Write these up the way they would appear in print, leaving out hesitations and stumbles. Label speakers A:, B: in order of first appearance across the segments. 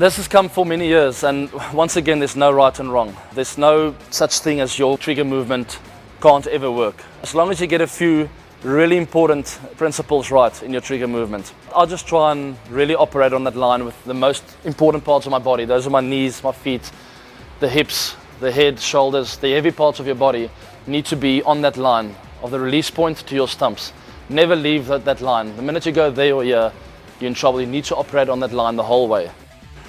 A: This has come for many years, and once again, there's no right and wrong. There's no such thing as your trigger movement can't ever work. As long as you get a few really important principles right in your trigger movement. I'll just try and really operate on that line with the most important parts of my body. Those are my knees, my feet, the hips, the head, shoulders, the heavy parts of your body need to be on that line of the release point to your stumps. Never leave that line. The minute you go there or here, you're in trouble. You need to operate on that line the whole way.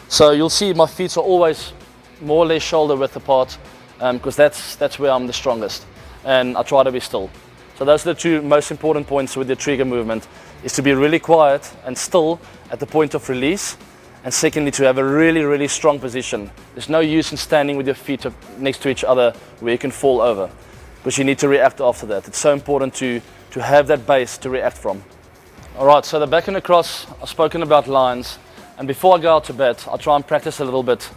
A: So you'll see my feet are always more or less shoulder width apart because that's where I'm the strongest, and I try to be still. So those are the two most important points with the trigger movement, is to be really quiet and still at the point of release, and secondly to have a really, really strong position. There's no use in standing with your feet next to each other where you can fall over, because you need to react after that. It's so important to have that base to react from. Alright, so the back and across, I've spoken about lines, and before I go out to bat, I try and practice a little bit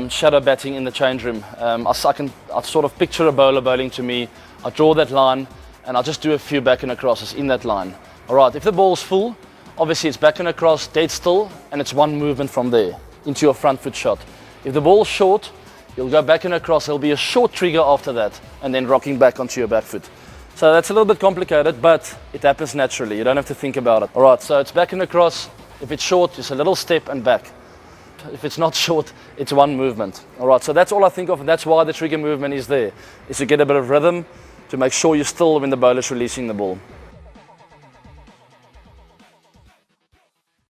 A: shadow batting in the change room. I sort of picture a bowler bowling to me, I draw that line, and I'll just do a few back and acrosses in that line. Alright, if the ball's full, obviously it's back and across, dead still, and it's one movement from there into your front foot shot. If the ball's short, you'll go back and across, there'll be a short trigger after that, and then rocking back onto your back foot. So that's a little bit complicated, but it happens naturally, you don't have to think about it. Alright, so it's back and across, if it's short, it's a little step and back. If it's not short, it's one movement. Alright, so that's all I think of, and that's why the trigger movement is there, is to get a bit of rhythm, to make sure you're still when the bowler's releasing the ball.